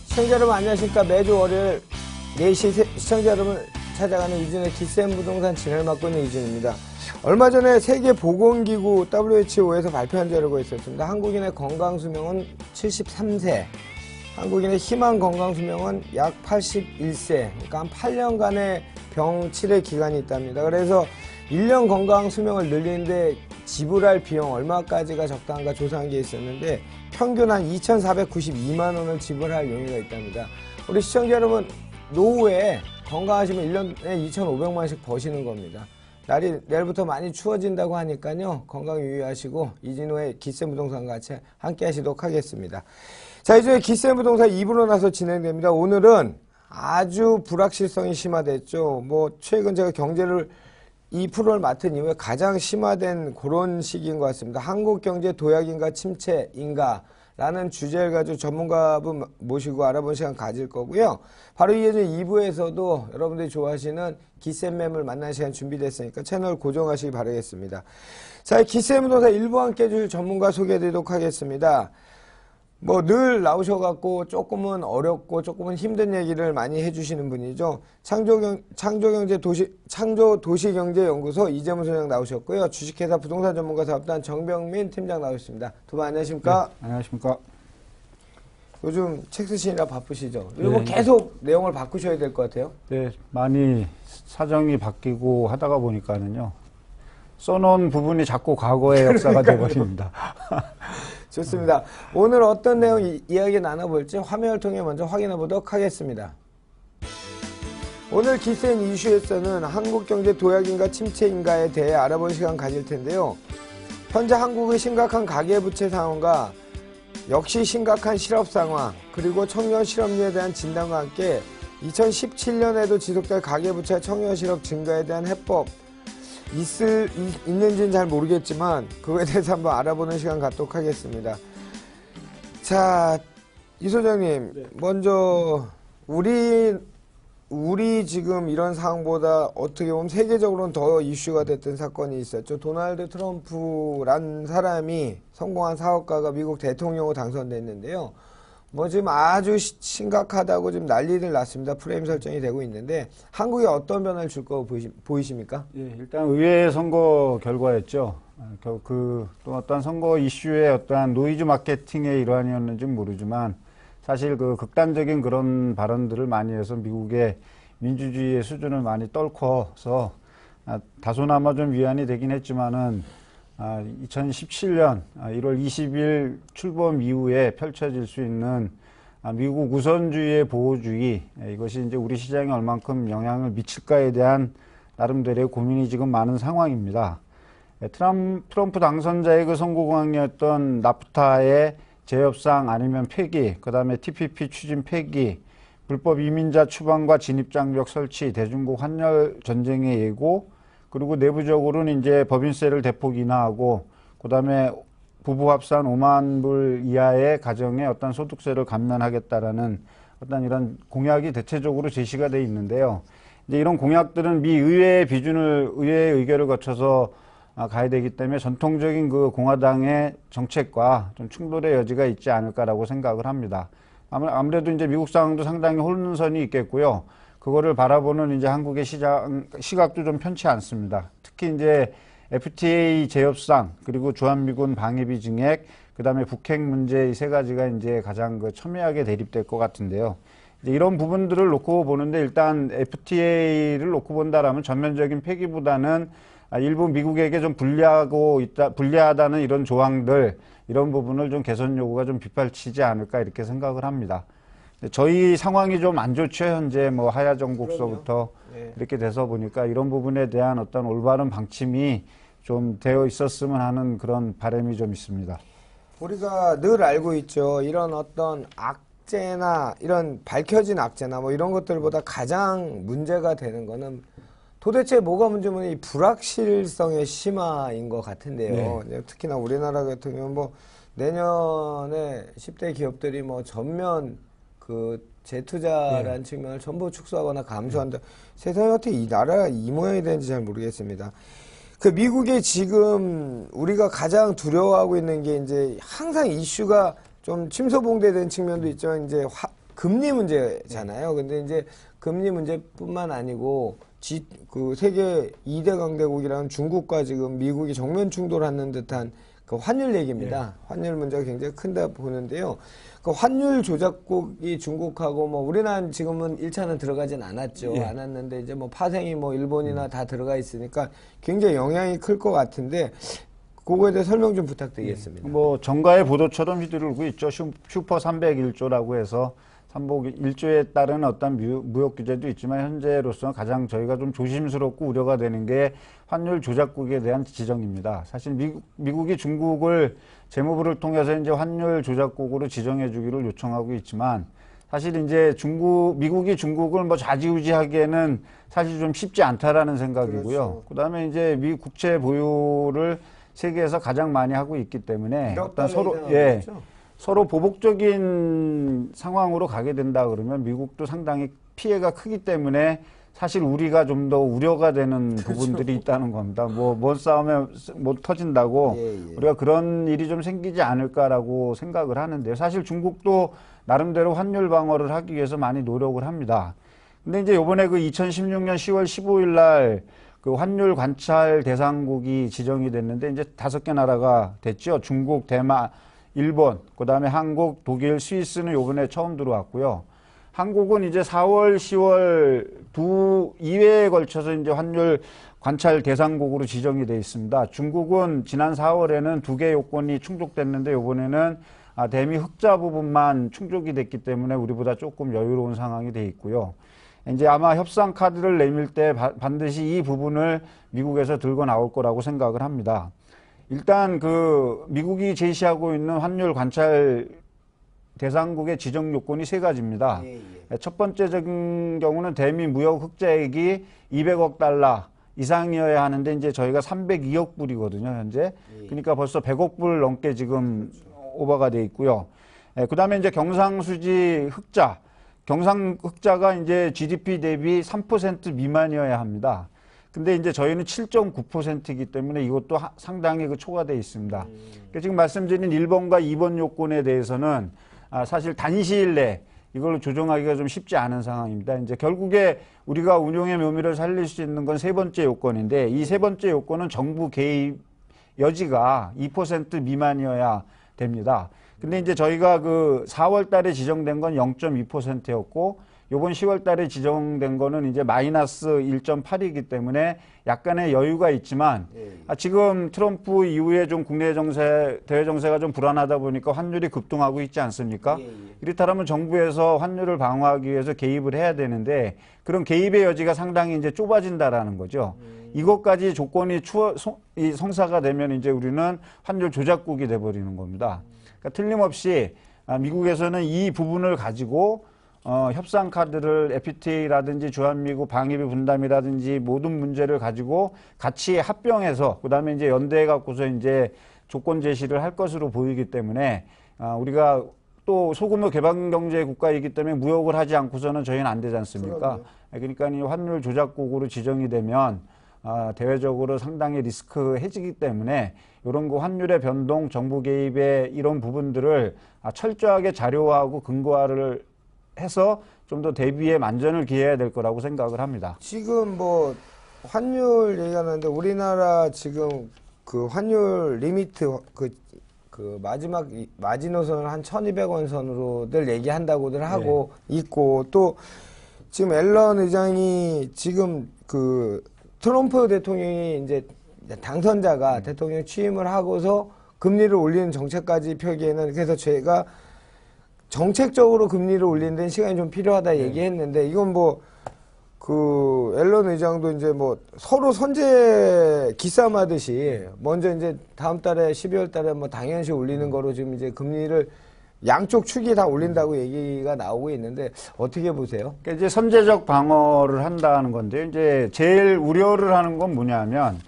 시청자 여러분 안녕하십니까. 매주 월요일 4시 시청자 여러분 찾아가는 이준의 기센 부동산 진행을 맡고 있는 이준입니다. 얼마 전에 세계보건기구 WHO에서 발표한 자료가 있었습니다. 한국인의 건강수명은 73세, 한국인의 희망 건강수명은 약 81세, 그러니까 한 8년간의 병 치료 기간이 있답니다. 그래서 1년 건강수명을 늘리는데 지불할 비용 얼마까지가 적당한가 조사한 게 있었는데 평균 한 2,492만 원을 지불할 용의가 있답니다. 우리 시청자 여러분, 노후에 건강하시면 1년에 2,500만 원씩 버시는 겁니다. 날이 내일부터 많이 추워진다고 하니까요. 건강 유의하시고 이진호의 기센 부동산 같이 함께 하시도록 하겠습니다. 자, 이제 기센 부동산 2부로 나서 진행됩니다. 오늘은 아주 불확실성이 심화됐죠. 최근 제가 경제를 이 프로를 맡은 이후에 가장 심화된 그런 시기인 것 같습니다. 한국 경제 도약인가 침체인가 라는 주제를 가지고 전문가분 모시고 알아보는 시간 가질 거고요. 바로 이어진 2부에서도 여러분들이 좋아하시는 기센 매물 만나는 시간 준비됐으니까 채널 고정하시기 바라겠습니다. 자, 기센 부동산 1부 함께 해주실 전문가 소개해드리도록 하겠습니다. 늘 나오셔갖고 조금은 어렵고 조금은 힘든 얘기를 많이 해주시는 분이죠. 창조도시경제연구소 이재문 소장 나오셨고요. 주식회사 부동산 전문가 사업단 정병민 팀장 나오셨습니다. 두 분 안녕하십니까? 네, 안녕하십니까? 요즘 책 쓰시느라 바쁘시죠? 이거 계속 내용을 바꾸셔야 될 것 같아요. 네, 많이 사정이 바뀌고 하다가 보니까는요. 써놓은 부분이 자꾸 과거의 역사가 되어버립니다. 좋습니다. 오늘 어떤 내용 이야기 나눠볼지 화면을 통해 먼저 확인해 보도록 하겠습니다. 오늘 기센 이슈에서는 한국경제 도약인가 침체인가에 대해 알아보는 시간 가질 텐데요. 현재 한국의 심각한 가계부채 상황과 역시 심각한 실업 상황, 그리고 청년 실업률에 대한 진단과 함께 2017년에도 지속될 가계부채 청년 실업 증가에 대한 해법 있는지는 잘 모르겠지만 그거에 대해서 한번 알아보는 시간 갖도록 하겠습니다. 자, 이 소장님, 네. 먼저 우리 지금 이런 상황보다 어떻게 보면 세계적으로는 더 이슈가 됐던 사건이 있었죠. 도널드 트럼프란 사람이 성공한 사업가가 미국 대통령으로 당선됐는데요. 지금 아주 심각하다고 지금 난리를 났습니다. 프레임 설정이 되고 있는데 한국에 어떤 변화를 줄 거 보이십니까? 예, 일단 의회 선거 결과였죠. 또 어떤 선거 이슈의 어떠한 노이즈 마케팅의 일환이었는지 모르지만 사실 극단적인 그런 발언들을 많이 해서 미국의 민주주의의 수준을 많이 떨궈서 다소나마 좀 위안이 되긴 했지만은 2017년 1월 20일 출범 이후에 펼쳐질 수 있는 미국 우선주의의 보호주의, 이것이 이제 우리 시장에 얼만큼 영향을 미칠까에 대한 나름대로의 고민이 지금 많은 상황입니다. 트럼프 당선자의 그 선거공약이었던 나프타의 재협상 아니면 폐기, 그 다음에 TPP 추진 폐기, 불법 이민자 추방과 진입장벽 설치, 대중국 환율 전쟁의 예고, 그리고 내부적으로는 이제 법인세를 대폭 인하하고, 그 다음에 부부 합산 5만 불 이하의 가정의 어떤 소득세를 감면하겠다라는 어떤 이런 공약이 대체적으로 제시가 돼 있는데요. 이제 이런 공약들은 미 의회의 의회의 의결을 거쳐서 가야 되기 때문에 전통적인 그 공화당의 정책과 좀 충돌의 여지가 있지 않을까라고 생각을 합니다. 아무래도 이제 미국 상황도 상당히 혼선이 있겠고요. 그거를 바라보는 이제 한국의 시각도 좀 편치 않습니다. 특히 이제 FTA 재협상, 그리고 주한미군 방위비 증액, 그 다음에 북핵 문제 이 세 가지가 이제 가장 첨예하게 대립될 것 같은데요. 이제 이런 부분들을 놓고 보는데 일단 FTA를 놓고 본다라면 전면적인 폐기보다는 일부 미국에게 좀 불리하다는 이런 조항들, 이런 부분을 좀 개선 요구가 좀 빗발치지 않을까 이렇게 생각을 합니다. 저희 상황이 좀 안 좋죠. 현재 하야 정국서부터 네. 이렇게 돼서 보니까 이런 부분에 대한 어떤 올바른 방침이 좀 되어 있었으면 하는 그런 바람이 좀 있습니다. 우리가 늘 알고 있죠. 이런 어떤 악재나 이런 밝혀진 악재나 이런 것들보다 가장 문제가 되는 거는 도대체 뭐가 문제면 이 불확실성의 심화인 것 같은데요. 네. 특히나 우리나라 같은 경우는 내년에 10대 기업들이 전면 재투자라는 측면을 전부 축소하거나 감소한다. 세상에 어떻게 이 나라가 이 모양이 되는지 잘 모르겠습니다. 미국에 지금 우리가 가장 두려워하고 있는 게 이제 항상 이슈가 좀 침소봉대된 측면도 있지만 이제 금리 문제잖아요. 근데 이제 금리 문제뿐만 아니고 그 세계 2대 강대국이라는 중국과 지금 미국이 정면 충돌하는 듯한 그 환율 얘기입니다. 환율 문제가 굉장히 큰다 보는데요. 그 환율 조작국이 중국하고 뭐 우리나라는 지금은 1차는 들어가진 않았죠. 않았는데 이제 뭐 파생이 뭐 일본이나 다 들어가 있으니까 굉장히 영향이 클 것 같은데 그거에 대해 설명 좀 부탁드리겠습니다. 뭐 정가의 보도처럼 휘두르고 있죠. 슈퍼 301조라고 해서 삼복 1조에 따른 어떤 무역 규제도 있지만 현재로서는 가장 저희가 좀 조심스럽고 우려가 되는 게 환율 조작국에 대한 지정입니다. 사실 미국이 중국을 재무부를 통해서 이제 환율 조작국으로 지정해 주기를 요청하고 있지만 사실 이제 미국이 중국을 뭐 좌지우지하기에는 사실 좀 쉽지 않다라는 생각이고요. 그렇죠. 그다음에 이제 미 국채 보유를 세계에서 가장 많이 하고 있기 때문에 어떤 서로 보복적인 상황으로 가게 된다 그러면 미국도 상당히 피해가 크기 때문에 사실 우리가 좀 더 우려가 되는 부분들이 있다는 겁니다. 뭔 싸움에 못 터진다고 우리가 그런 일이 좀 생기지 않을까라고 생각을 하는데요. 사실 중국도 나름대로 환율 방어를 하기 위해서 많이 노력을 합니다. 근데 이제 요번에 그 2016년 10월 15일 날 그 환율 관찰 대상국이 지정이 됐는데 이제 5개 나라가 됐죠. 중국, 대만, 일본, 그다음에 한국, 독일, 스위스는 요번에 처음 들어왔고요. 한국은 이제 4월, 10월 2회에 걸쳐서 이제 환율 관찰 대상국으로 지정이 되어 있습니다. 중국은 지난 4월에는 2개 요건이 충족됐는데 요번에는 대미 흑자 부분만 충족이 됐기 때문에 우리보다 조금 여유로운 상황이 되어 있고요. 이제 아마 협상 카드를 내밀 때 반드시 이 부분을 미국에서 들고 나올 거라고 생각을 합니다. 일단 그 미국이 제시하고 있는 환율 관찰 대상국의 지정 요건이 3가지입니다. 첫 번째적인 경우는 대미 무역 흑자액이 200억 달러 이상이어야 하는데 이제 저희가 302억 불이거든요, 현재. 그러니까 벌써 100억 불 넘게 지금 오버가 돼 있고요. 그다음에 이제 경상수지 흑자. 경상 흑자가 이제 GDP 대비 3% 미만이어야 합니다. 근데 이제 저희는 7.9%이기 때문에 이것도 상당히 그 초과되어 있습니다. 그러니까 지금 말씀드린 1번과 2번 요건에 대해서는 사실 단시일 내 이걸 조정하기가 좀 쉽지 않은 상황입니다. 이제 결국에 우리가 운용의 묘미를 살릴 수 있는 건 3번째 요건인데 이 3번째 요건은 정부 개입 여지가 2% 미만이어야 됩니다. 근데 이제 저희가 그 4월 달에 지정된 건 0.2%였고 요번 10월 달에 지정된 거는 이제 마이너스 1.8이기 때문에 약간의 여유가 있지만 지금 트럼프 이후에 좀 국내 정세, 대외 정세가 좀 불안하다 보니까 환율이 급등하고 있지 않습니까? 이렇다면 정부에서 환율을 방어하기 위해서 개입을 해야 되는데 그런 개입의 여지가 상당히 이제 좁아진다라는 거죠. 이것까지 조건이 성사가 되면 이제 우리는 환율 조작국이 돼버리는 겁니다. 그러니까 틀림없이 미국에서는 이 부분을 가지고 협상 카드를 FTA라든지 주한미국 방위비 분담이라든지 모든 문제를 가지고 같이 합병해서 그다음에 이제 연대해 갖고서 이제 조건 제시를 할 것으로 보이기 때문에 우리가 또 소규모 개방 경제 국가이기 때문에 무역을 하지 않고서는 저희는 안 되지 않습니까? 그러니까 이 환율 조작국으로 지정이 되면 대외적으로 상당히 리스크해지기 때문에 이런 거 환율의 변동, 정부 개입의 이런 부분들을 철저하게 자료화하고 근거화를 해서 좀 더 대비에 만전을 기해야 될 거라고 생각을 합니다. 지금 뭐 환율 얘기하는데 우리나라 지금 그 환율 리미트 그 마지막 마지노선을 한 1,200원 선으로들 얘기한다고들 하고 있고 또 지금 앨런 의장이 지금 그 트럼프 대통령이 이제 당선자가 대통령 취임을 하고서 금리를 올리는 정책까지 펴기에는 그래서 제가 정책적으로 금리를 올리는 데는 시간이 좀 필요하다 얘기했는데 이건 뭐 그 앨런 의장도 이제 뭐 서로 선제 기싸움하듯이 먼저 이제 다음 달에 12월 달에 뭐 당연시 올리는 거로 지금 이제 금리를 양쪽 축이 다 올린다고 얘기가 나오고 있는데 어떻게 보세요? 그러니까 이제 선제적 방어를 한다는 건데 이제 제일 우려를 하는 건 뭐냐면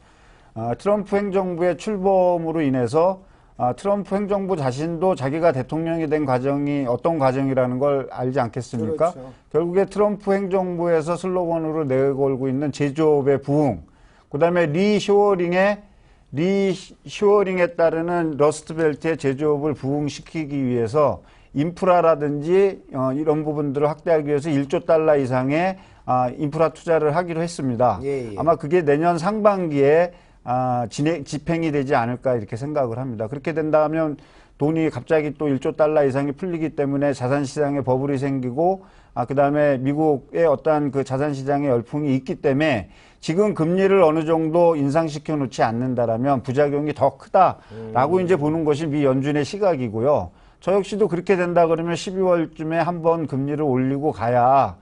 트럼프 행정부의 출범으로 인해서 트럼프 행정부 자신도 자기가 대통령이 된 과정이 어떤 과정이라는 걸 알지 않겠습니까? 그렇죠. 결국에 트럼프 행정부에서 슬로건으로 내걸고 있는 제조업의 부흥, 그다음에 리쇼어링의 리쇼어링에 따르는 러스트벨트의 제조업을 부흥시키기 위해서 인프라라든지 이런 부분들을 확대하기 위해서 1조 달러 이상의 인프라 투자를 하기로 했습니다. 예, 예. 아마 그게 내년 상반기에 집행이 되지 않을까 이렇게 생각을 합니다. 그렇게 된다면 돈이 갑자기 또 1조 달러 이상이 풀리기 때문에 자산시장에 버블이 생기고 그 다음에 미국의 어떠한 그 자산시장의 열풍이 있기 때문에 지금 금리를 어느 정도 인상시켜 놓지 않는다라면 부작용이 더 크다라고 이제 보는 것이 미 연준의 시각이고요. 저 역시도 그렇게 된다 그러면 12월쯤에 한번 금리를 올리고 가야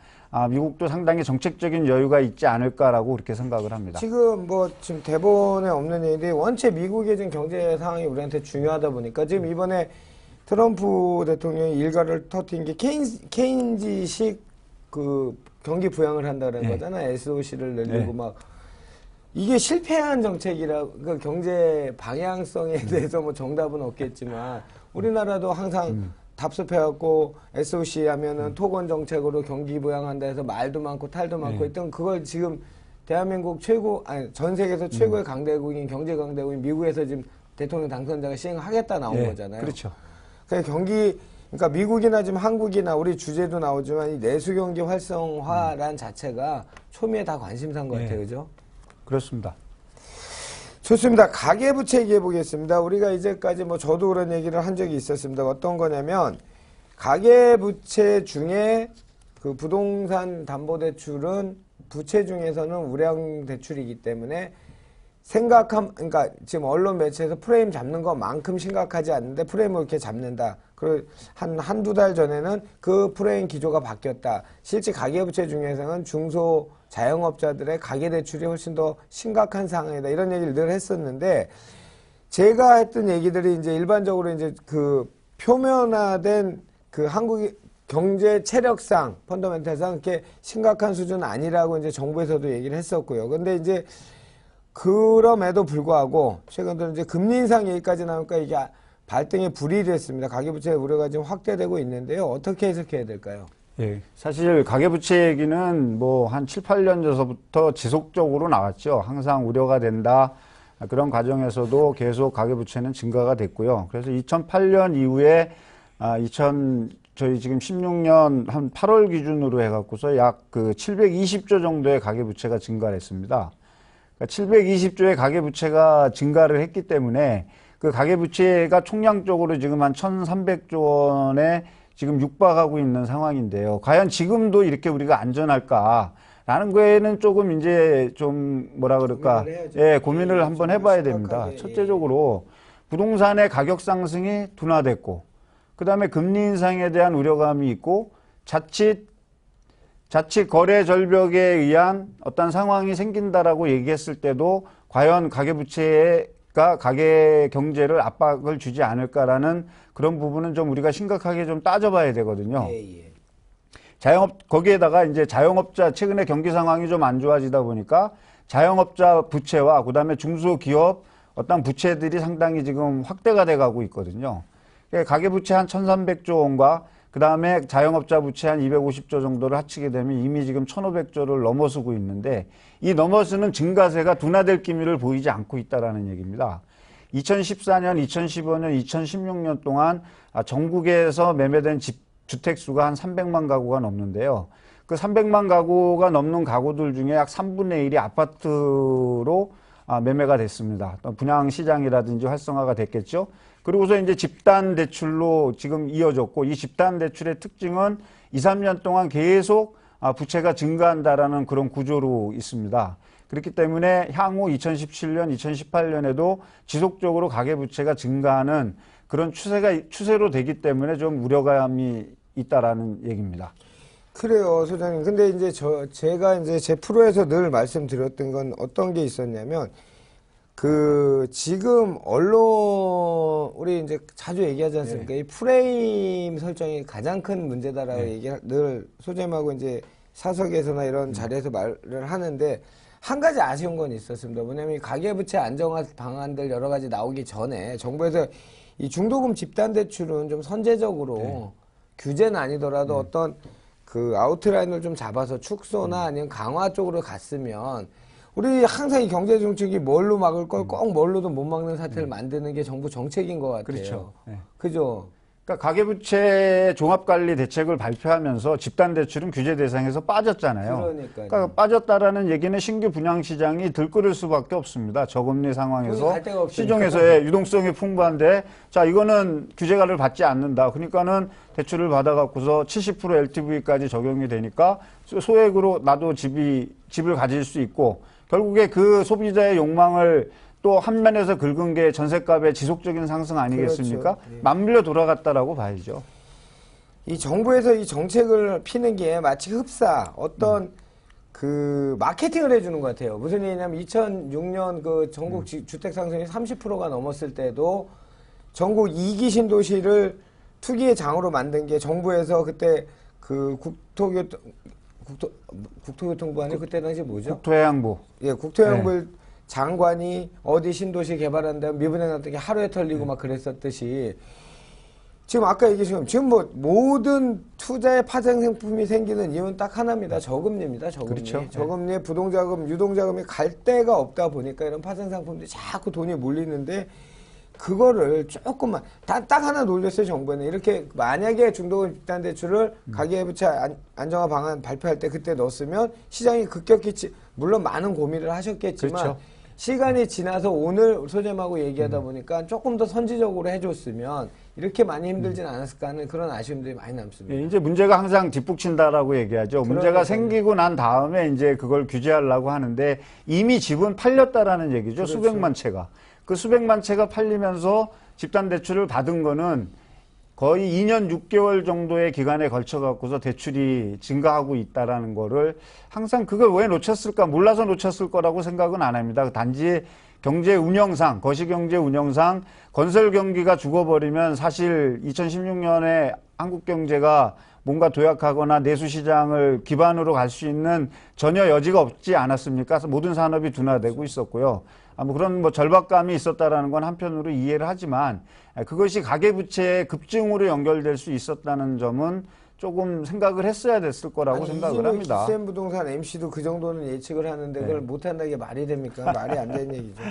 미국도 상당히 정책적인 여유가 있지 않을까라고 그렇게 생각을 합니다. 지금 지금 대본에 없는 얘기인데 원체 미국의 지금 경제 상황이 우리한테 중요하다 보니까 지금 이번에 트럼프 대통령이 일가를 터뜨린 게 케인즈식 그 경기 부양을 한다는 네. 거잖아요. SOC를 늘리고 네. 막 이게 실패한 정책이라 그 경제 방향성에 대해서 뭐 정답은 없겠지만 우리나라도 항상 답습해갖고 SOC 하면은 토건 정책으로 경기 부양한다 해서 말도 많고 탈도 많고 했던 그걸 지금 대한민국 전 세계에서 최고의 강대국인 경제 강대국인 미국에서 지금 대통령 당선자가 시행하겠다 나온 거잖아요. 그렇죠. 그러니까 미국이나 지금 한국이나 우리 주제도 나오지만 이 내수 경기 활성화란 자체가 초미에 다 관심사인 것 같아요, 그죠? 그렇습니다. 좋습니다. 가계부채 얘기해 보겠습니다. 우리가 이제까지 저도 그런 얘기를 한 적이 있었습니다. 어떤 거냐면, 가계부채 중에 그 부동산 담보대출은 부채 중에서는 우량 대출이기 때문에 그러니까 지금 언론 매체에서 프레임 잡는 것만큼 심각하지 않는데 프레임을 이렇게 잡는다. 그리고 한두 달 전에는 그 프레임 기조가 바뀌었다. 실제 가계부채 중에서는 중소 자영업자들의 가계대출이 훨씬 더 심각한 상황이다. 이런 얘기를 늘 했었는데, 제가 했던 얘기들이 이제 일반적으로 이제 그 표면화된 그 한국의 경제 체력상, 펀더멘탈상 그렇게 심각한 수준은 아니라고 이제 정부에서도 얘기를 했었고요. 근데 이제 그럼에도 불구하고 최근 들어 이제 금리 인상 얘기까지 나오니까 이게 발등에 불이 됐습니다. 가계부채 우려가 지금 확대되고 있는데요. 어떻게 해석해야 될까요? 예. 사실 가계부채 얘기는 한 7, 8년 전서부터 지속적으로 나왔죠. 항상 우려가 된다. 그런 과정에서도 계속 가계부채는 증가가 됐고요. 그래서 2008년 이후에 저희 지금 16년 한 8월 기준으로 해갖고서 약 720조 정도의 가계부채가 증가를 했습니다. 720조의 가계부채가 증가를 했기 때문에 그 가계부채가 총량적으로 지금 한 1,300조 원에 지금 육박하고 있는 상황인데요. 과연 지금도 이렇게 우리가 안전할까라는 거에는 조금 이제 좀 고민을 한번 해봐야 됩니다. 첫째적으로 부동산의 가격 상승이 둔화됐고, 그 다음에 금리 인상에 대한 우려감이 있고, 자칫 거래 절벽에 의한 어떤 상황이 생긴다라고 얘기했을 때도 과연 가계부채가 가계 경제를 압박을 주지 않을까라는 그런 부분은 좀 우리가 심각하게 좀 따져봐야 되거든요. 예. 거기에다가 이제 자영업자, 최근에 경기 상황이 좀 안 좋아지다 보니까 자영업자 부채와 그다음에 중소기업 어떤 부채들이 상당히 지금 확대가 돼 가고 있거든요. 가계부채 한 1,300조 원과 그 다음에 자영업자 부채 한 250조 정도를 합치게 되면 이미 지금 1,500조를 넘어서고 있는데, 이 넘어서는 증가세가 둔화될 기미를 보이지 않고 있다라는 얘기입니다. 2014년, 2015년, 2016년 동안 전국에서 매매된 주택수가 한 300만 가구가 넘는데요. 그 300만 가구가 넘는 가구들 중에 약 3분의 1이 아파트로 매매가 됐습니다. 분양 시장이라든지 활성화가 됐겠죠. 그리고서 이제 집단 대출로 지금 이어졌고, 이 집단 대출의 특징은 2, 3년 동안 계속 부채가 증가한다라는 그런 구조로 있습니다. 그렇기 때문에 향후 2017년, 2018년에도 지속적으로 가계부채가 증가하는 그런 추세로 되기 때문에 좀 우려감이 있다라는 얘기입니다. 그래요, 소장님. 근데 이제 제가 이제 제 프로에서 늘 말씀드렸던 건 어떤 게 있었냐면, 지금 언론, 우리 이제 자주 얘기하지 않습니까? 이 프레임 설정이 가장 큰 문제다라고 얘기를 늘 소장님하고 이제 사석에서나 이런 자리에서 말을 하는데, 한 가지 아쉬운 건 있었습니다. 뭐냐면 이 가계부채 안정화 방안들 여러 가지 나오기 전에 정부에서 이 중도금 집단대출은 좀 선제적으로 규제는 아니더라도 어떤 아웃라인을 좀 잡아서 축소나 아니면 강화 쪽으로 갔으면 우리 항상 이 경제 정책이 뭘로 막을 걸 꼭 뭘로도 못 막는 사태를 만드는 게 정부 정책인 것 같아요. 그렇죠. 네. 그죠? 그러니까 가계부채 종합관리 대책을 발표하면서 집단대출은 규제 대상에서 빠졌잖아요. 그러니까 빠졌다라는 얘기는 신규 분양시장이 들끓을 수밖에 없습니다. 저금리 상황에서 시중에서의 유동성이 풍부한데 자 이거는 규제가를 받지 않는다. 그러니까는 대출을 받아갖고서 70% LTV까지 적용이 되니까 소액으로 나도 집을 가질 수 있고 결국에 그 소비자의 욕망을 또 한 면에서 긁은 게 전셋값의 지속적인 상승 아니겠습니까? 그렇죠. 예. 맞물려 돌아갔다라고 봐야죠. 이 정부에서 이 정책을 피는 게 마치 흡사 어떤 그 마케팅을 해주는 것 같아요. 무슨 얘기냐면 2006년 그 전국 주택 상승이 30%가 넘었을 때도 전국 2기 신도시를 투기의 장으로 만든 게 정부에서 그때 그 국토교통부 아니 그때 당시 뭐죠? 국토해양부. 예, 국토해양부 장관이 어디 신도시 개발한다면 미분양 같은 게 하루에 털리고 막 그랬었듯이 지금 아까 얘기하신 지금 뭐 모든 투자의 파생 상품이 생기는 이유는 딱 하나입니다. 저금리입니다. 저금리. 그렇죠. 저금리에 부동자금, 유동자금이 갈 데가 없다 보니까 이런 파생 상품들이 자꾸 돈이 몰리는데 그거를 조금만 딱 하나 놀렸어요. 정부는 이렇게 만약에 중도금 집단대출을 가계부채 안정화 방안 발표할 때 그때 넣었으면 시장이 급격히 물론 많은 고민을 하셨겠지만 그렇죠. 시간이 지나서 오늘 소장님하고 얘기하다 보니까 조금 더 선지적으로 해줬으면 이렇게 많이 힘들진 않았을까 하는 그런 아쉬움들이 많이 남습니다. 예, 이제 문제가 항상 뒷북친다라고 얘기하죠. 문제가 생기고 난 다음에 이제 그걸 규제하려고 하는데 이미 집은 팔렸다라는 얘기죠. 그렇죠. 수백만 채가. 그 수백만 채가 팔리면서 집단대출을 받은 거는 거의 2년 6개월 정도의 기간에 걸쳐 갖고서 대출이 증가하고 있다라는 거를 항상 그걸 왜 놓쳤을까 몰라서 놓쳤을 거라고 생각은 안 합니다. 단지 경제 운영상, 거시경제 운영상 건설 경기가 죽어버리면 사실 2016년에 한국 경제가 뭔가 도약하거나 내수시장을 기반으로 갈 수 있는 전혀 여지가 없지 않았습니까? 그래서 모든 산업이 둔화되고 있었고요. 뭐 그런 뭐 절박감이 있었다라는 건 한편으로 이해를 하지만 그것이 가계부채의 급증으로 연결될 수 있었다는 점은 조금 생각을 했어야 됐을 거라고 생각을 합니다. 기센 부동산 MC도 그 정도는 예측을 하는데 그걸 못한다는 게 말이 됩니까? 말이 안 되는 얘기죠.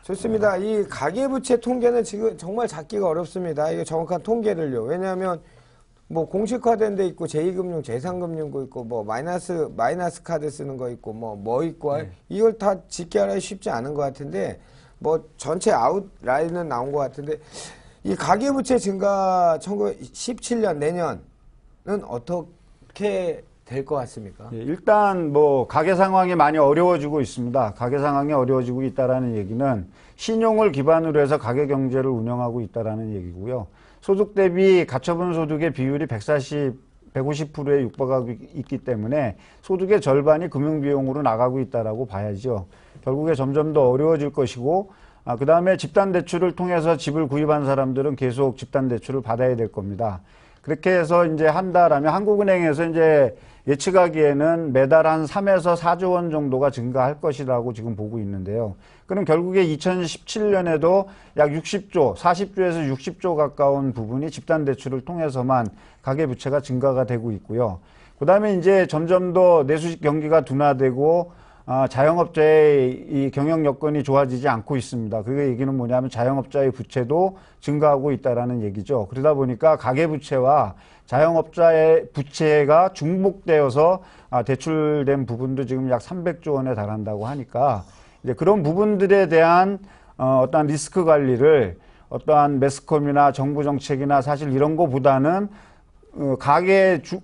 좋습니다. 이 가계부채 통계는 지금 정말 잡기가 어렵습니다. 이게 정확한 통계를요. 왜냐하면 뭐 공식화된 데 있고 제2금융, 제3금융고 있고 뭐 마이너스 카드 쓰는 거 있고 뭐 있고 이걸 다 짓게 하기 쉽지 않은 것 같은데 뭐 전체 아웃라인은 나온 것 같은데 이 가계부채 증가 1917년 내년은 어떻게 될 것 같습니까? 예, 일단 뭐 가계 상황이 많이 어려워지고 있습니다. 가계 상황이 어려워지고 있다라는 얘기는 신용을 기반으로 해서 가계 경제를 운영하고 있다라는 얘기고요. 소득 대비 가처분 소득의 비율이 150%에 육박하고 있기 때문에 소득의 절반이 금융비용으로 나가고 있다라고 봐야죠. 결국에 점점 더 어려워질 것이고, 그 다음에 집단대출을 통해서 집을 구입한 사람들은 계속 집단대출을 받아야 될 겁니다. 그렇게 해서 이제 한다라면 한국은행에서 이제 예측하기에는 매달 한 3에서 4조 원 정도가 증가할 것이라고 지금 보고 있는데요. 그럼 결국에 2017년에도 약 60조, 40조에서 60조 가까운 부분이 집단대출을 통해서만 가계부채가 증가가 되고 있고요. 그 다음에 이제 점점 더 내수 경기가 둔화되고 자영업자의 이 경영 여건이 좋아지지 않고 있습니다. 그 얘기는 뭐냐면 자영업자의 부채도 증가하고 있다라는 얘기죠. 그러다 보니까 가계부채와 자영업자의 부채가 중복되어서 대출된 부분도 지금 약 300조 원에 달한다고 하니까 이제 그런 부분들에 대한 어떠한 리스크 관리를 어떠한 매스컴이나 정부 정책이나 사실 이런 거보다는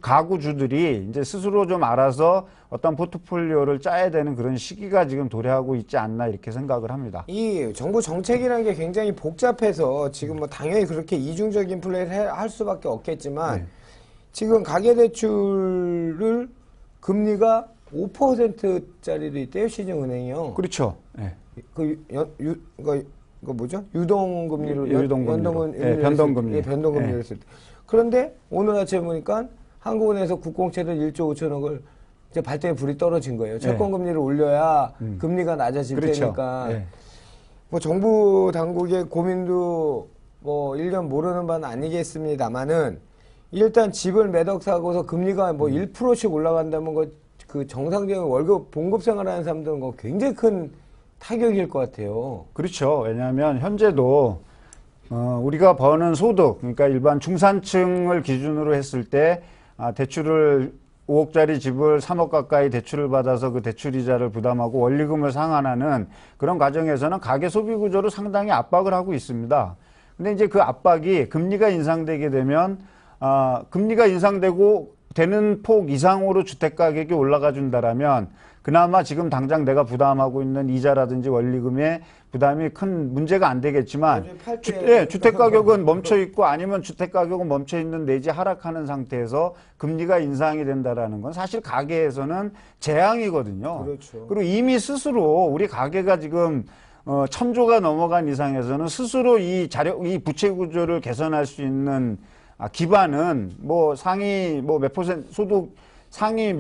가구주들이 이제 스스로 좀 알아서 어떤 포트폴리오를 짜야 되는 그런 시기가 지금 도래하고 있지 않나 이렇게 생각을 합니다. 이 정부 정책이라는 게 굉장히 복잡해서 지금 뭐 당연히 그렇게 이중적인 플레이를 할 수밖에 없겠지만 지금 가계대출을 금리가 5%짜리도 있대요, 시중은행이요. 그렇죠. 네. 그 뭐죠? 유동금리로 변동금리. 변동금리를 했을 때. 그런데 오늘 아침에 보니까 한국은행에서 국공채를 1조 5천억을 이제 발등에 불이 떨어진 거예요. 채권금리를 올려야 금리가 낮아질 테니까. 뭐 정부 당국의 고민도 뭐 1년 모르는 바는 아니겠습니다만은 일단 집을 매덕 사고서 금리가 뭐 1%씩 올라간다면 그 정상적인 월급 봉급 생활하는 사람들은 거 굉장히 큰 타격일 것 같아요. 그렇죠. 왜냐하면 현재도 우리가 버는 소득, 그러니까 일반 중산층을 기준으로 했을 때 대출을 5억짜리 집을 3억 가까이 대출을 받아서 그 대출 이자를 부담하고 원리금을 상환하는 그런 과정에서는 가계 소비 구조를 상당히 압박을 하고 있습니다. 근데 이제 그 압박이 금리가 인상되게 되면 금리가 인상되고 되는 폭 이상으로 주택 가격이 올라가 준다라면 그나마 지금 당장 내가 부담하고 있는 이자라든지 원리금의 부담이 큰 문제가 안 되겠지만 주택 가격은 멈춰 있고 아니면 주택 가격은 멈춰 있는 내지 하락하는 상태에서 금리가 인상이 된다라는 건 사실 가계에서는 재앙이거든요. 그렇죠. 그리고 이미 스스로 우리 가계가 지금 1,000조가 넘어간 이상에서는 스스로 이 부채 구조를 개선할 수 있는 기반은 뭐 상위 뭐 몇 퍼센트 소득 상위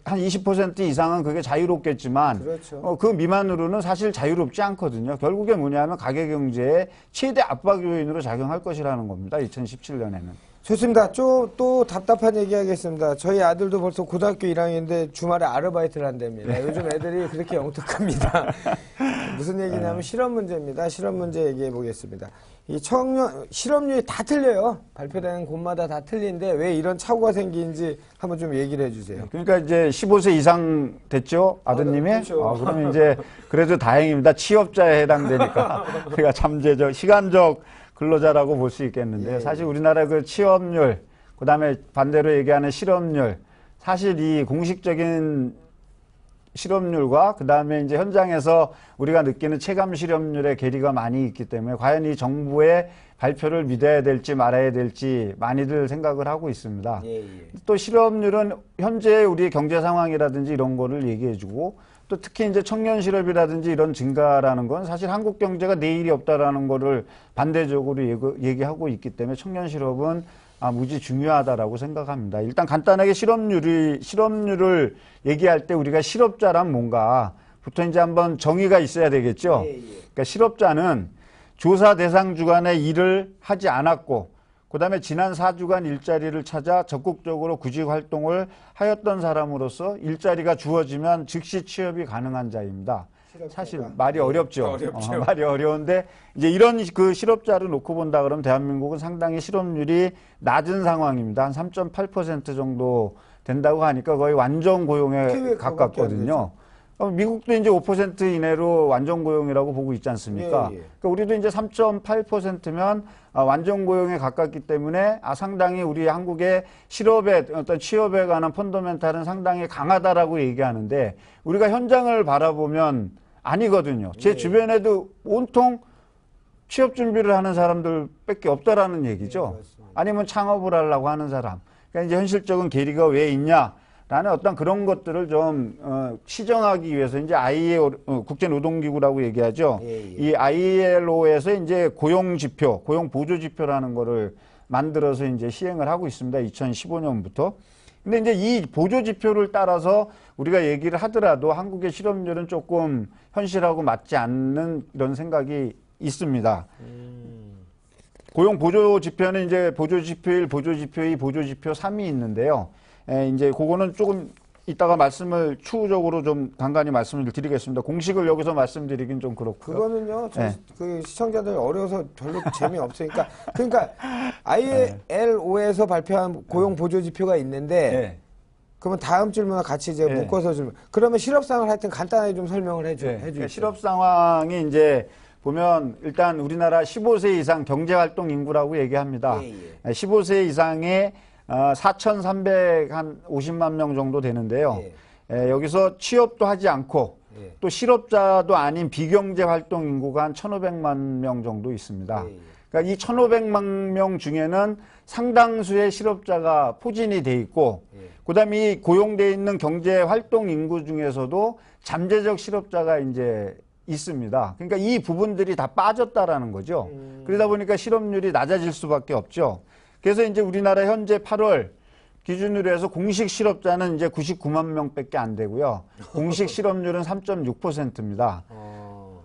한 20% 이상은 그게 자유롭겠지만 그렇죠. 그 미만으로는 사실 자유롭지 않거든요. 결국에 뭐냐면 가계 경제의 최대 압박 요인으로 작용할 것이라는 겁니다. 2017년에는. 좋습니다. 또 답답한 얘기 하겠습니다. 저희 아들도 벌써 고등학교 1학년인데 주말에 아르바이트를 한답니다. 요즘 애들이 그렇게 영특합니다. 무슨 얘기냐면 실업 문제입니다. 실업 문제 얘기해 보겠습니다. 이 실업률이 다 틀려요. 발표되는 곳마다 다 틀린데 왜 이런 착오가 생기는지 한번 좀 얘기를 해주세요. 그러니까 이제 15세 이상 됐죠? 아드님이? 그렇죠. 그러면 이제 그래도 다행입니다. 취업자에 해당되니까. 그러니까 잠재적, 시간적 근로자라고 볼 수 있겠는데 예. 사실 우리나라 그 취업률, 그 다음에 반대로 얘기하는 실업률, 사실 이 공식적인 실업률과 그 다음에 이제 현장에서 우리가 느끼는 체감 실업률의 괴리가 많이 있기 때문에 과연 이 정부의 발표를 믿어야 될지 말아야 될지 많이들 생각을 하고 있습니다. 예. 또 실업률은 현재 우리 경제 상황이라든지 이런 거를 얘기해주고 또 특히 이제 청년 실업이라든지 이런 증가라는 건 사실 한국 경제가 내일이 없다라는 거를 반대적으로 얘기하고 있기 때문에 청년 실업은 무지 중요하다라고 생각합니다. 일단 간단하게 실업률을 얘기할 때 우리가 실업자란 뭔가부터 이제 한번 정의가 있어야 되겠죠. 그러니까 실업자는 조사 대상 주간에 일을 하지 않았고 그다음에 지난 4주간 일자리를 찾아 적극적으로 구직 활동을 하였던 사람으로서 일자리가 주어지면 즉시 취업이 가능한 자입니다. 사실 말이 어렵죠. 말이 어려운데 이제 이런 그 실업자를 놓고 본다 그러면 대한민국은 상당히 실업률이 낮은 상황입니다. 한 3.8% 정도 된다고 하니까 거의 완전 고용에 가깝거든요. 미국도 이제 5% 이내로 완전 고용이라고 보고 있지 않습니까? 그러니까 우리도 이제 3.8%면 완전 고용에 가깝기 때문에 상당히 우리 한국의 실업의 어떤 취업에 관한 펀더멘탈은 상당히 강하다라고 얘기하는데 우리가 현장을 바라보면 아니거든요. 제 주변에도 온통 취업 준비를 하는 사람들밖에 없다라는 얘기죠. 아니면 창업을 하려고 하는 사람. 그러니까 이제 현실적인 괴리가 왜 있냐? 라는 어떤 그런 것들을 좀 시정하기 위해서 이제 국제노동기구라고 얘기하죠. 이 ILO에서 이제 고용지표, 고용보조지표라는 거를 만들어서 이제 시행을 하고 있습니다. 2015년부터. 근데 이제 이 보조지표를 따라서 우리가 얘기를 하더라도 한국의 실업률은 조금 현실하고 맞지 않는 이런 생각이 있습니다. 고용보조지표는 이제 보조지표 1, 보조지표 2, 보조지표 3이 있는데요. 이제 그거는 조금 이따가 말씀을 추후적으로 좀 간간히 말씀을 드리겠습니다. 공식을 여기서 말씀드리긴 좀 그렇고요. 그거는요, 그 시청자들 어려워서 별로 재미없으니까. 그러니까 ILO에서 발표한 고용 보조 지표가 있는데, 그러면 다음 질문과 같이 이제 묶어서 질문. 그러면 실업 상황을 하여튼 간단하게 좀 설명을 해주세요. 그러니까 실업 상황이 이제 보면 일단 우리나라 15세 이상 경제활동 인구라고 얘기합니다. 15세 이상의 4,350만 명 정도 되는데요. 여기서 취업도 하지 않고 또 실업자도 아닌 비경제 활동 인구가 한 1,500만 명 정도 있습니다. 그러니까 이 1,500만 명 중에는 상당수의 실업자가 포진이 돼 있고 그다음에 이 고용돼 있는 경제 활동 인구 중에서도 잠재적 실업자가 이제 있습니다. 그러니까 이 부분들이 다 빠졌다라는 거죠. 그러다 보니까 실업률이 낮아질 수밖에 없죠. 그래서 이제 우리나라 현재 8월 기준으로 해서 공식 실업자는 이제 99만 명밖에 안 되고요. 공식 실업률은 3.6%입니다.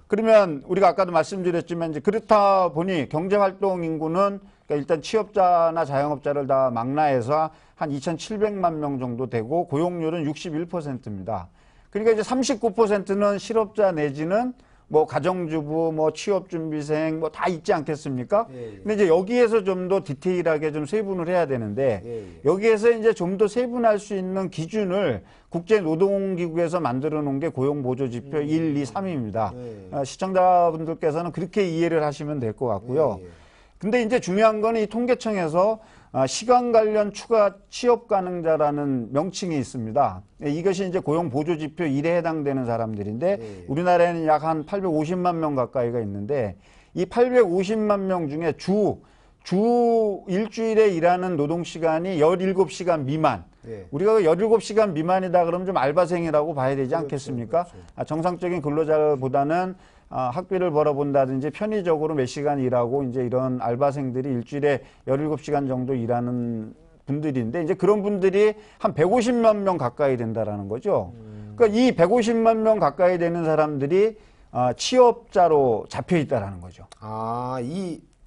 그러면 우리가 아까도 말씀드렸지만 이제 그렇다 보니 경제활동 인구는 그러니까 일단 취업자나 자영업자를 다 망라해서 한 한 2,700만 명 정도 되고 고용률은 61%입니다. 그러니까 이제 39%는 실업자 내지는 뭐 가정주부, 뭐 취업준비생 뭐 다 있지 않겠습니까? 예, 예. 근데 이제 여기에서 좀 더 디테일하게 좀 세분을 해야 되는데 예, 예. 여기에서 이제 좀 더 세분할 수 있는 기준을 국제노동기구에서 만들어 놓은 게 고용보조지표 1, 2, 3입니다. 예. 시청자분들께서는 그렇게 이해를 하시면 될 것 같고요. 예, 예. 근데 이제 중요한 거는 이 통계청에서 시간 관련 추가 취업 가능자라는 명칭이 있습니다. 이것이 이제 고용 보조 지표 1에 해당되는 사람들인데 네. 우리나라에는 약 한 850만 명 가까이가 있는데 이 850만 명 중에 주 일주일에 일하는 노동 시간이 17시간 미만. 네. 우리가 17시간 미만이다 그러면 좀 알바생이라고 봐야 되지 그렇죠, 않겠습니까? 그렇죠. 정상적인 근로자보다는 학비를 벌어본다든지 편의적으로 몇 시간 일하고 이제 이런 알바생들이 일주일에 17시간 정도 일하는 분들인데 이제 그런 분들이 한 150만 명 가까이 된다라는 거죠. 그러니까 이 150만 명 가까이 되는 사람들이 취업자로 잡혀 있다라는 거죠.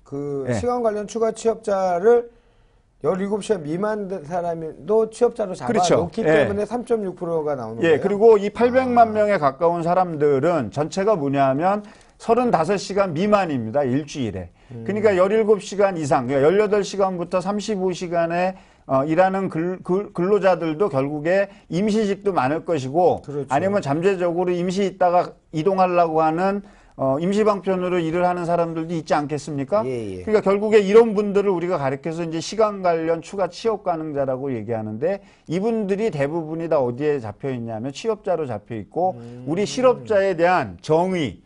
그 예. 시간 관련 추가 취업자를 17시간 미만 사람도 취업자로 그렇죠. 잡아놓기 예. 때문에 3.6%가 나오는 거예요. 그리고 이 800만 명에 가까운 사람들은 전체가 뭐냐면 35시간 미만입니다. 일주일에. 그러니까 17시간 이상, 그러니까 18시간부터 35시간에 일하는 근로자들도 결국에 임시직도 많을 것이고 그렇죠. 아니면 잠재적으로 임시 있다가 이동하려고 하는 임시방편으로 일을 하는 사람들도 있지 않겠습니까? 예, 예. 그러니까 결국에 이런 분들을 우리가 가리켜서 이제 시간 관련 추가 취업 가능자라고 얘기하는데 이분들이 대부분이 다 어디에 잡혀 있냐면 취업자로 잡혀 있고 우리 실업자에 대한 정의에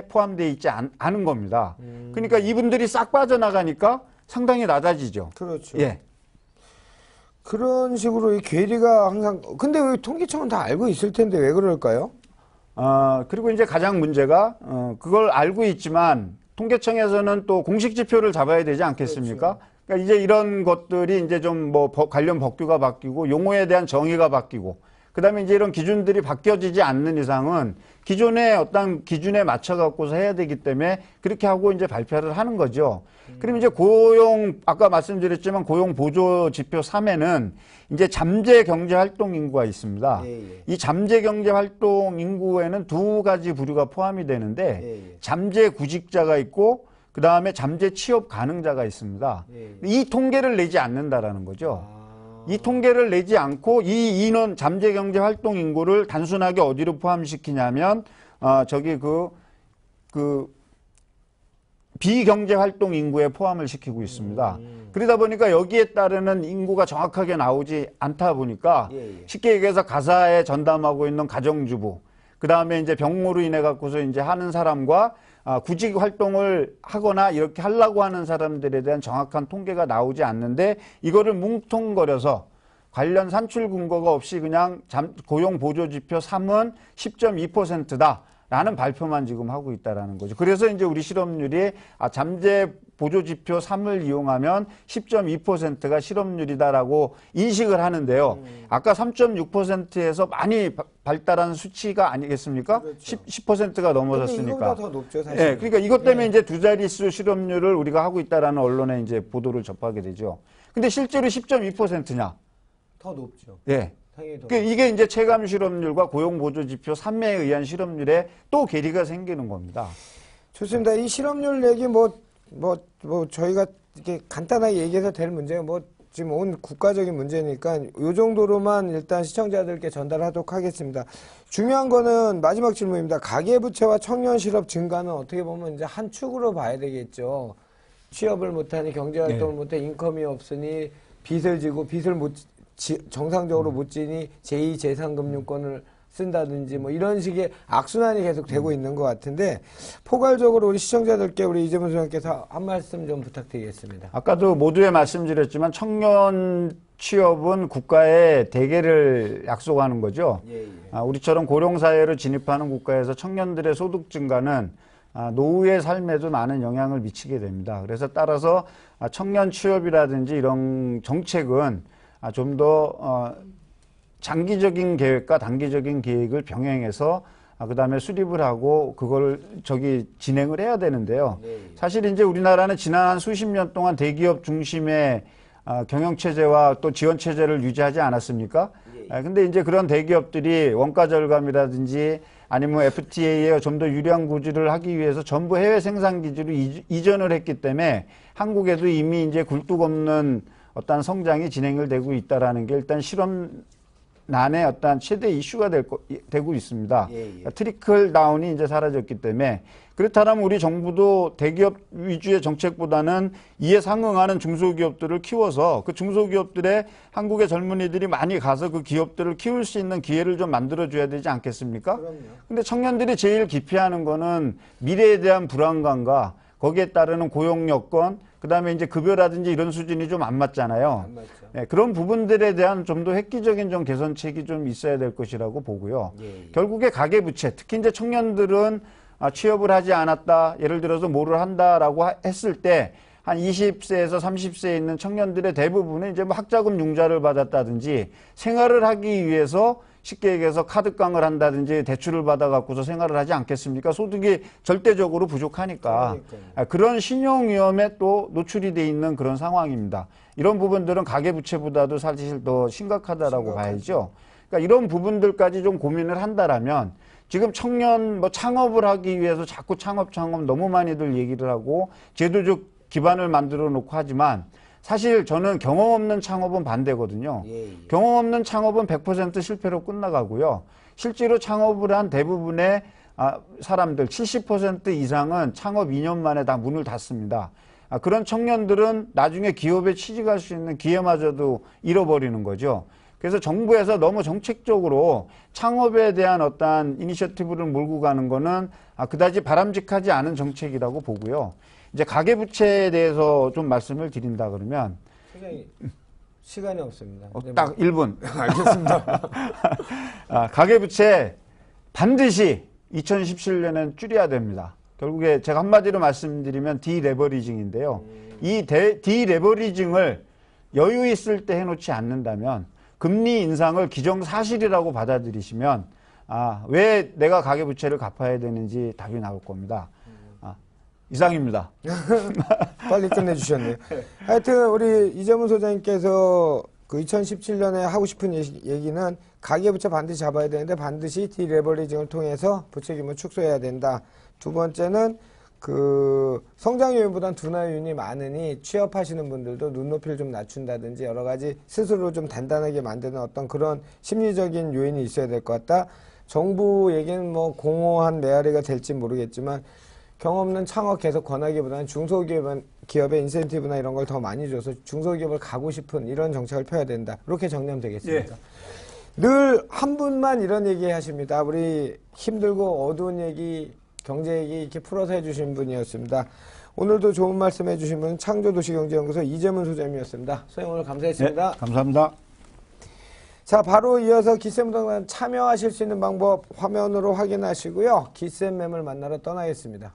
포함되어 있지 않은 겁니다. 그러니까 이분들이 싹 빠져나가니까 상당히 낮아지죠. 그렇죠. 예. 그런 식으로 이 괴리가 항상, 근데 왜 통계청은 다 알고 있을 텐데 왜 그럴까요? 그리고 이제 가장 문제가, 그걸 알고 있지만, 통계청에서는 또 공식 지표를 잡아야 되지 않겠습니까? 그렇죠. 그러니까 이제 이런 것들이 이제 좀 뭐 관련 법규가 바뀌고, 용어에 대한 정의가 바뀌고, 그 다음에 이제 이런 기준들이 바뀌어지지 않는 이상은 기존의 어떤 기준에 맞춰갖고서 해야 되기 때문에 그렇게 하고 이제 발표를 하는 거죠. 그럼 이제 아까 말씀드렸지만 고용보조지표 3에는 이제 잠재경제활동인구가 있습니다. 예, 예. 이 잠재경제활동인구에는 두 가지 부류가 포함이 되는데 예, 예. 잠재구직자가 있고 그 다음에 잠재취업 가능자가 있습니다. 예, 예. 이 통계를 내지 않는다라는 거죠. 이 통계를 내지 않고 이 인원 잠재경제활동 인구를 단순하게 어디로 포함시키냐면 비경제활동 인구에 포함을 시키고 있습니다. 그러다 보니까 여기에 따르는 인구가 정확하게 나오지 않다 보니까 쉽게 얘기해서 가사에 전담하고 있는 가정주부, 그 다음에 이제 병으로 인해 갖고서 이제 하는 사람과 구직 활동을 하거나 이렇게 하려고 하는 사람들에 대한 정확한 통계가 나오지 않는데 이거를 뭉뚱거려서 관련 산출 근거가 없이 그냥 고용보조지표 3은 10.2%다. 라는 발표만 지금 하고 있다라는 거죠. 그래서 이제 우리 실업률이 잠재보조지표 3을 이용하면 10.2%가 실업률이다라고 인식을 하는데요. 아까 3.6%에서 많이 발달한 수치가 아니겠습니까? 그렇죠. 10%가 넘어섰으니까. 이거보다 더 높죠, 사실. 예, 그러니까 이것 때문에 이제 두 자릿수 실업률을 우리가 하고 있다라는 언론에 이제 보도를 접하게 되죠. 근데 실제로 10.2%냐? 더 높죠. 예. 당연히 더 이게 이제 체감 실업률과 고용보조지표 3에 의한 실업률에 또 괴리가 생기는 겁니다. 좋습니다. 이 실업률 얘기 저희가 이렇게 간단하게 얘기해서 될 문제가 지금 온 국가적인 문제니까 이 정도로만 일단 시청자들께 전달하도록 하겠습니다. 중요한 거는 마지막 질문입니다. 가계부채와 청년 실업 증가는 어떻게 보면 이제 한 축으로 봐야 되겠죠. 취업을 못하니 경제활동을 못해 인컴이 없으니 빚을 지고 빚을 정상적으로 못 지니 제2, 제3금융권을 쓴다든지 이런 식의 악순환이 계속 되고 있는 것 같은데 포괄적으로 우리 시청자들께 우리 이재문 소장께서 한 말씀 좀 부탁드리겠습니다. 아까도 모두에 말씀드렸지만 청년 취업은 국가의 대계를 약속하는 거죠. 예. 우리처럼 고령사회로 진입하는 국가에서 청년들의 소득 증가는 노후의 삶에도 많은 영향을 미치게 됩니다. 그래서 따라서 청년 취업이라든지 이런 정책은 좀 더 장기적인 계획과 단기적인 계획을 병행해서 그다음에 수립을 하고 그걸 진행을 해야 되는데요. 사실 이제 우리나라는 지난 한 수십 년 동안 대기업 중심의 경영체제와 또 지원체제를 유지하지 않았습니까? 근데 이제 그런 대기업들이 원가 절감이라든지 아니면 FTA에 좀 더 유리한 구조를 하기 위해서 전부 해외 생산 기지로 이전을 했기 때문에 한국에도 이미 이제 굴뚝 없는 어떤 성장이 진행을 되고 있다라는 게 일단 실업난의 어떤 최대 이슈가 되고 있습니다. 그러니까 트리클 다운이 이제 사라졌기 때문에 그렇다면 우리 정부도 대기업 위주의 정책보다는 이에 상응하는 중소기업들을 키워서 그 중소기업들의 한국의 젊은이들이 많이 가서 그 기업들을 키울 수 있는 기회를 좀 만들어줘야 되지 않겠습니까? 근데 청년들이 제일 기피하는 거는 미래에 대한 불안감과 거기에 따르는 고용 여건, 그 다음에 이제 급여라든지 이런 수준이 좀 안 맞잖아요. 안 맞죠. 네, 그런 부분들에 대한 좀 더 획기적인 좀 개선책이 좀 있어야 될 것이라고 보고요. 결국에 가계부채, 특히 이제 청년들은 취업을 하지 않았다, 예를 들어서 뭐를 한다라고 했을 때 한 20세에서 30세에 있는 청년들의 대부분은 이제 뭐 학자금 융자를 받았다든지 생활을 하기 위해서 쉽게 얘기해서 카드깡을 한다든지 대출을 받아갖고서 생활을 하지 않겠습니까? 소득이 절대적으로 부족하니까. 그런 신용위험에 또 노출이 돼 있는 그런 상황입니다. 이런 부분들은 가계부채보다도 사실 더 심각하다라고 봐야죠. 그러니까 이런 부분들까지 좀 고민을 한다라면 지금 청년 뭐 창업을 하기 위해서 자꾸 창업 너무 많이들 얘기를 하고 제도적 기반을 만들어 놓고 하지만 사실 저는 경험 없는 창업은 반대거든요. 경험 없는 창업은 100% 실패로 끝나가고요. 실제로 창업을 한 대부분의 사람들 70% 이상은 창업 2년 만에 다 문을 닫습니다. 그런 청년들은 나중에 기업에 취직할 수 있는 기회마저도 잃어버리는 거죠. 그래서 정부에서 너무 정책적으로 창업에 대한 어떠한 이니셔티브를 몰고 가는 거는 그다지 바람직하지 않은 정책이라고 보고요. 이제 가계부채에 대해서 좀 말씀을 드린다 그러면 시간이 없습니다. 딱 1분. 알겠습니다. 가계부채 반드시 2017년엔 줄여야 됩니다. 결국에 제가 한마디로 말씀드리면 디레버리징인데요. 이 디레버리징을 여유 있을 때 해놓지 않는다면 금리 인상을 기정사실이라고 받아들이시면 왜 내가 가계부채를 갚아야 되는지 답이 나올 겁니다. 이상입니다. 빨리 끝내주셨네요. 하여튼 우리 이재문 소장님께서 그 2017년에 하고 싶은 얘기는 가계부채 반드시 잡아야 되는데 반드시 디레버리징을 통해서 부채 규모 축소해야 된다. 두 번째는 그 성장 요인보다는 둔화 요인이 많으니 취업하시는 분들도 눈높이를 좀 낮춘다든지 여러 가지 스스로 좀 단단하게 만드는 어떤 그런 심리적인 요인이 있어야 될 것 같다. 정부 얘기는 뭐 공허한 메아리가 될지 모르겠지만 경험 없는 창업 계속 권하기보다는 중소기업의 인센티브나 이런 걸 더 많이 줘서 중소기업을 가고 싶은 이런 정책을 펴야 된다. 이렇게 정리하면 되겠습니다. 늘 한 분만 이런 얘기 하십니다. 우리 힘들고 어두운 얘기, 경제 얘기 이렇게 풀어서 해주신 분이었습니다. 오늘도 좋은 말씀 해주신 분은 창조도시경제연구소 이재문 소장님이었습니다. 소장님 오늘 감사했습니다. 네, 감사합니다. 자, 바로 이어서 기센부동산 참여하실 수 있는 방법 화면으로 확인하시고요. 기센 매물 만나러 떠나겠습니다.